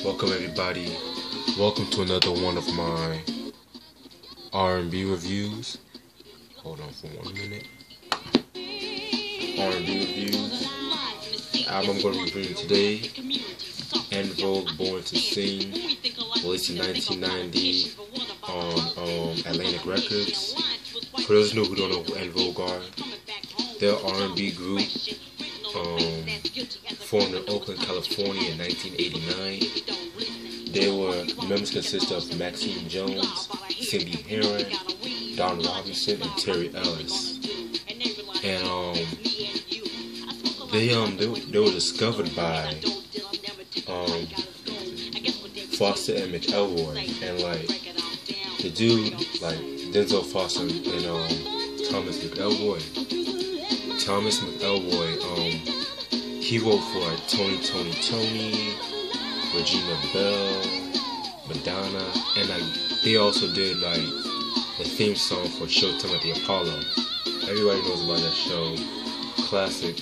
Welcome everybody. Welcome to another one of my R&B reviews. Hold on for 1 minute. R&B reviews. The album I'm going to be reviewing today. Vogue, Born to Sing, released in 1990 on Atlantic Records. For those who don't know who Vogue are, they're an R&B group formed in Oakland, California in 1989. Members consist of Maxine Jones, Cindy Herron, Don Robinson, and Terry Ellis. And they were discovered by Foster and McElroy, and like the dude like Denzel Foster and Thomas McElroy, he wrote for Tony, Regina Belle, Madonna, and like they also did like the theme song for Showtime at the Apollo. Everybody knows about that show, classic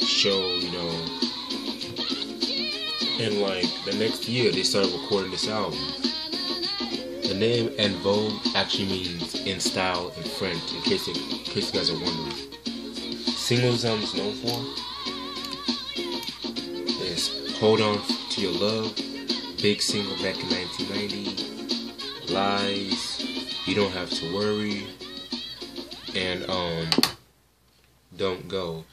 show, you know. And like the next year, they started recording this album. The name En Vogue actually means in style in French, in case you guys are wondering. Singles is known for is Hold On to Your Love, big single back in 1990, Lies, You Don't Have to Worry, and Don't Go.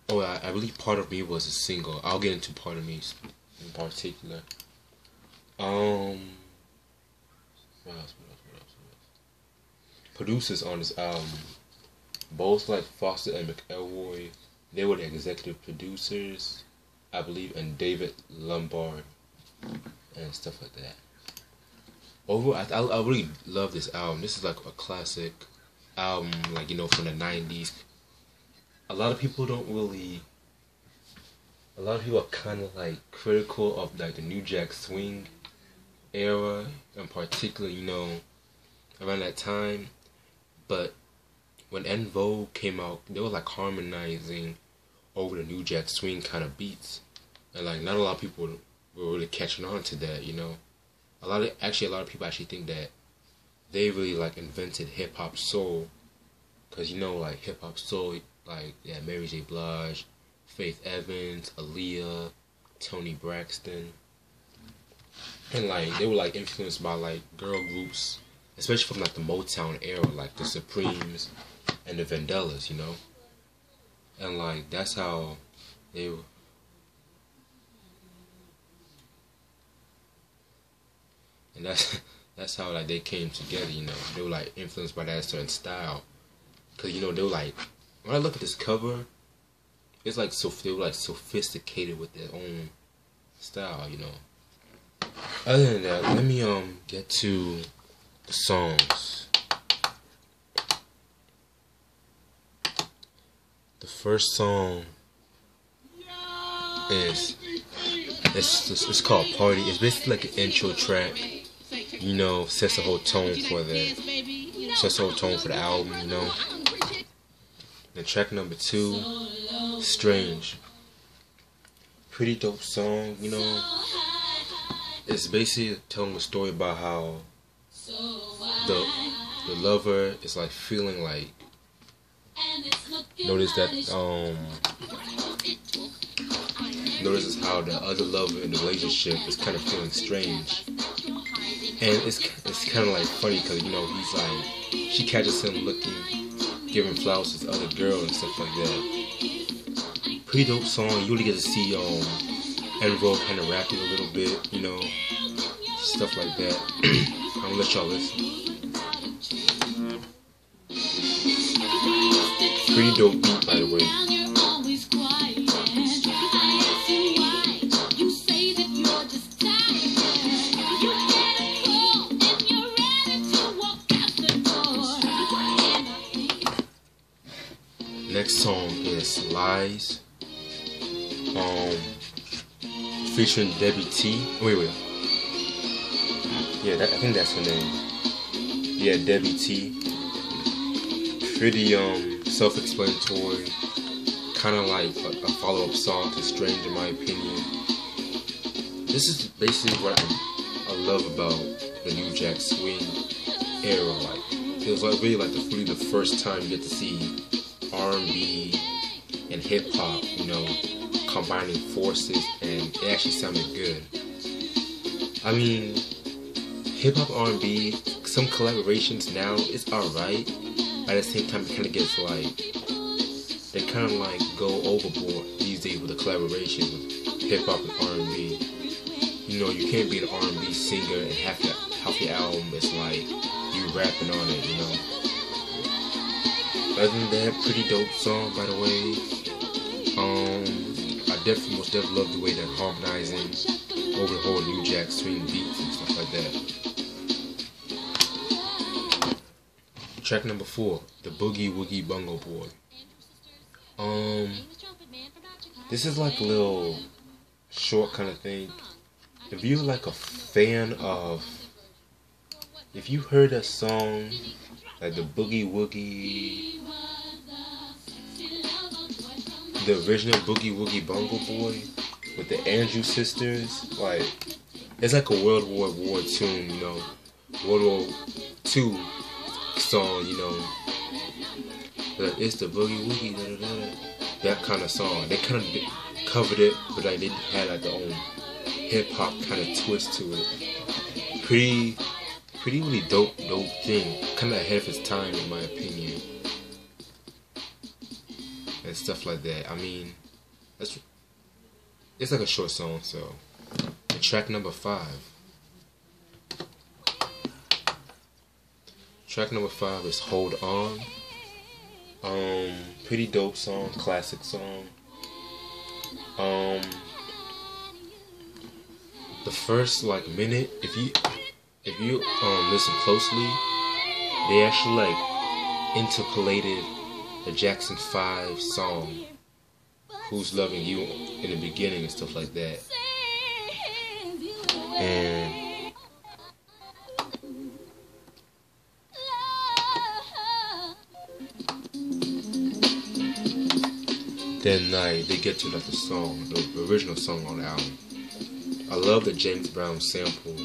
Oh, I believe Part of Me was a single. I'll get into Part of Me in particular. What else? Producers on this album, both like Foster and McElroy, they were the executive producers, I believe, and David Lombard and stuff like that. Overall, I really love this album. This is like a classic album, like, you know, from the 90s. A lot of people are kind of like critical of like the New Jack Swing era in particular, you know, around that time. But when En Vogue came out, they were like harmonizing over the New Jack Swing kind of beats, and like not a lot of people were really catching on to that, you know. A lot of people actually think that they really like invented hip hop soul, cause you know, like hip hop soul, like Mary J. Blige, Faith Evans, Aaliyah, Toni Braxton, and like they were like influenced by like girl groups, especially from like the Motown era, like the Supremes and the Vandellas, you know. And like that's how they were. And that's how like they came together, you know. They were like influenced by that certain style, cause you know they were like, when I look at this cover, it's like they were like sophisticated with their own style, you know. Other than that, let me get to the songs. The first song is it's called Party. It's basically like an intro track, you know, sets the whole tone for the album, you know. Then track number 2, Strange. Pretty dope song, you know. It's basically telling a story about how the lover is like feeling like, notices how the other lover in the relationship is kind of feeling strange, and it's kind of like funny because, you know, he's like, she catches him giving flowers to this other girl and stuff like that. Pretty dope song. You really get to see En Vogue kind of rapping a little bit, you know, stuff like that. I'm gonna let y'all listen. Pretty dope beat, by the way. Next song is Lies, featuring Debbie T. Wait. Yeah, I think that's her name. Yeah, Debbie T. Pretty self-explanatory, kind of like a follow-up song to Strange, in my opinion. this is basically what I love about the New Jack Swing era. Like, it was like really like really the first time you get to see R&B and hip hop, you know, combining forces, and it actually sounded good. I mean, hip hop R&B, some collaborations now it's alright, but at the same time it kind of gets like, they kind of like go overboard these days with the collaboration with hip hop and R&B. You know, you can't be an R&B singer and half your album is like you rapping on it, you know. Other than that, pretty dope song, by the way. I most definitely love the way that harmonizing over the whole New Jack Swing beats and stuff like that. Track number 4, the Boogie Woogie Bungle Boy. This is like a little short kind of thing. If you're like a fan of, if you heard that song, like the Boogie Woogie, the original Boogie Woogie Bungle Boy with the Andrews sisters, like, it's like a World War tune, you know, World War II song, you know, like, it's the Boogie Woogie, da, da, da, da. That kind of song. They kind of covered it, but like they had like their own hip hop kind of twist to it. Pretty really dope thing. Kind of ahead of its time, in my opinion, and stuff like that. I mean, it's like a short song. So, and track number 5. Track number 5 is Hold On. Pretty dope song, classic song. The first like minute, if you listen closely, they actually like interpolated the Jackson 5 song Who's Loving You in the beginning and stuff like that. And then like they get to like the song, the original song on the album. I love the James Brown sample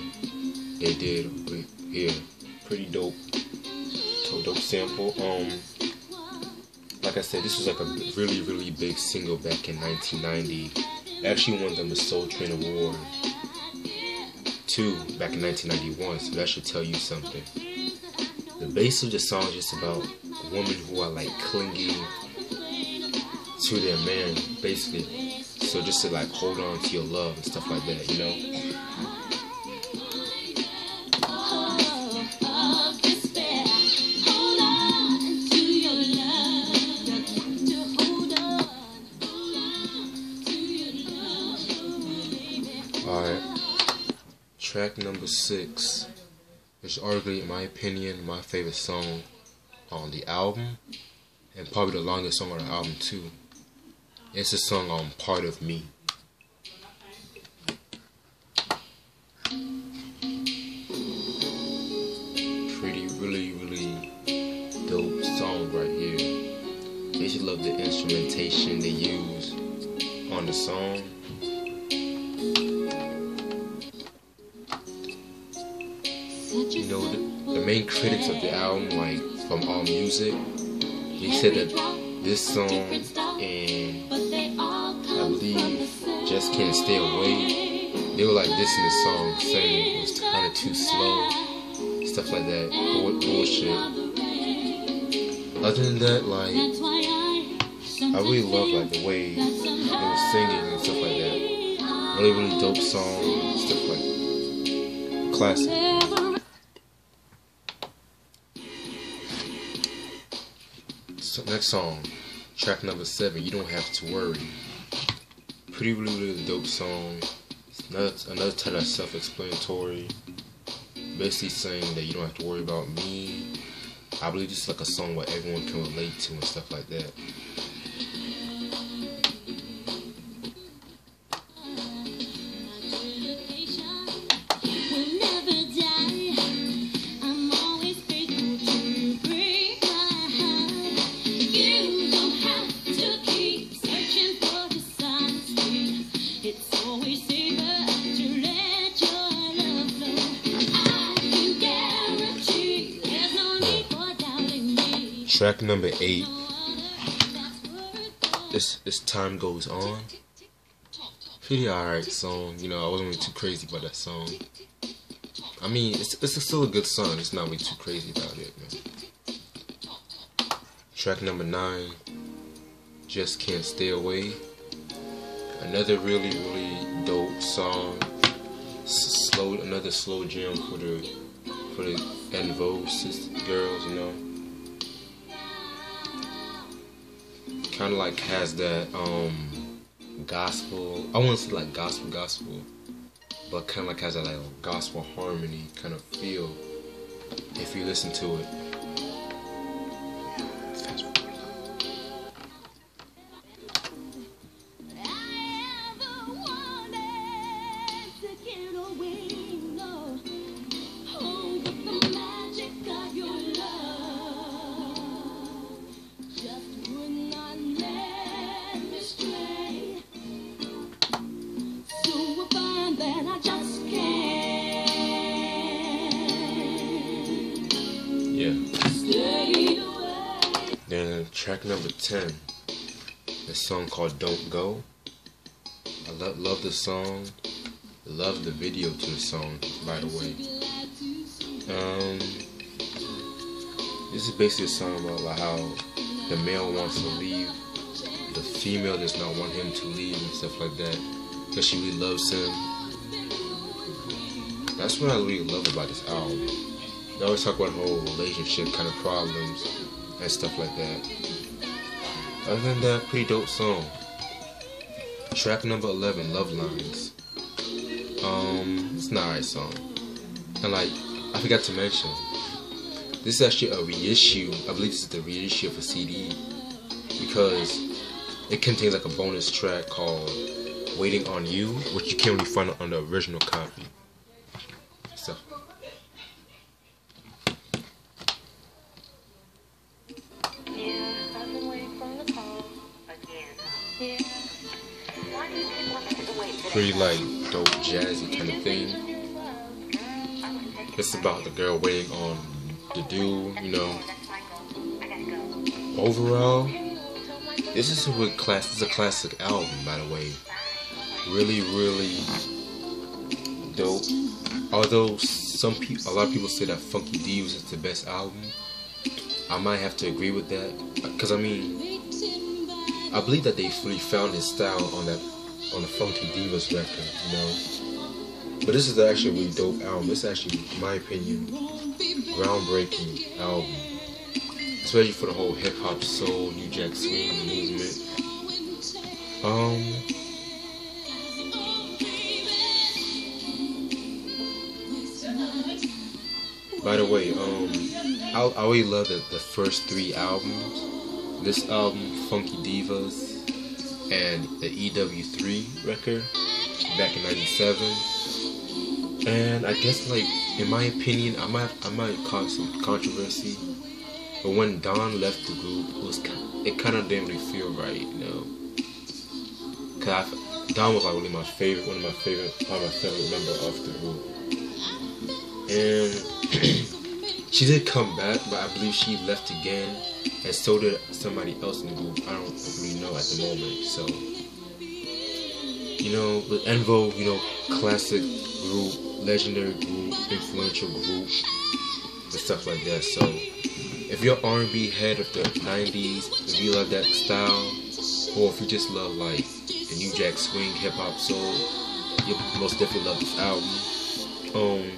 they did here. Pretty dope sample. Like I said, this was like a really big single back in 1990. It actually won them the Soul Train Award too back in 1991. So that should tell you something. The base of the song is just about women who are like clinging to their man, basically. So just to like hold on to your love and stuff like that, you know. Alright. Track number 6 is arguably, in my opinion, my favorite song on the album, and probably the longest song on the album too. It's a song on Part of Me. Pretty, really dope song right here. They should love the instrumentation they use on the song. You know, the main critics of the album, like from AllMusic, they said that this song and I believe Just Can't Stay Away, they were like dissing the song, saying it was kind of too slow, stuff like that, bullshit. Other than that, like, I really love like the way they were singing and stuff like that. Really dope song, stuff like classic. So next song, track number 7, You Don't Have to Worry. Pretty really dope song. It's another title that's self-explanatory. Basically saying that you don't have to worry about me. I believe this is like a song where everyone can relate to and stuff like that. It's always safer to Track number 8. This Time Goes On. Pretty alright song. You know, I wasn't really too crazy about that song. I mean, it's still a good song. It's not really too crazy about it, man. Track number 9. Just Can't Stay Away. Another really dope song. Another slow jam for the En Vogue girls, you know. Kind of like has that gospel. I wouldn't say like gospel, but kind of like has that like gospel harmony kind of feel if you listen to it. Then track number 10, this song called Don't Go. I love the song. Love the video to the song, by the way. This is basically a song about like how the male wants to leave, the female does not want him to leave and stuff like that, because she really loves him. That's what I really love about this album. They always talk about whole relationship kind of problems and stuff like that. Other than that, pretty dope song. Track number 11, Love Lines. It's an alright song. And like, I forgot to mention, this is actually a reissue. I believe this is the reissue of a CD, because it contains like a bonus track called Waiting on You, which you can't really find on the original copy. So pretty like dope jazzy kind of thing. It's about the girl waiting on the dude, you know. Overall, this is a classic album, by the way. Really dope. Although a lot of people say that Funky Divas is the best album, I might have to agree with that, because I mean, I believe that they fully found his style on the Funky Divas record, you know. But this is actually a really dope album. It's actually, in my opinion, groundbreaking album, especially for the whole hip hop, soul, New Jack Swing movement. By the way, I really love the first 3 albums. This album, Funky Divas, and the EW3 record back in '97. And I guess, like, in my opinion, I might cause some controversy, but when Don left the group, it kind of didn't really feel right, you know. Cause Don was like really one of my favorite member of the group. And she did come back, but I believe she left again, and so did somebody else in the group. I don't really know at the moment. So, you know, with En Vogue, you know, classic group, legendary group, influential group, and stuff like that. So, if you're R&B head of the '90s, if you love that style, or if you just love like the New Jack Swing, hip hop, soul, you'll most definitely love this album.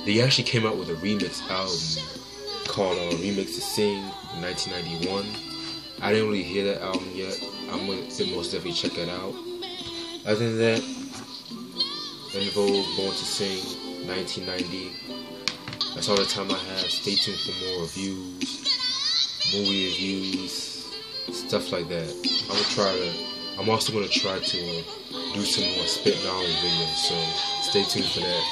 They actually came out with a remix album called Remix to Sing in 1991. I didn't really hear that album yet. I'm going to most definitely check that out. Other than that, En Vogue, Born to Sing, 1990. That's all the time I have. Stay tuned for more reviews, movie reviews, stuff like that. I'm also going to try to do some more spit knowledge videos, so stay tuned for that.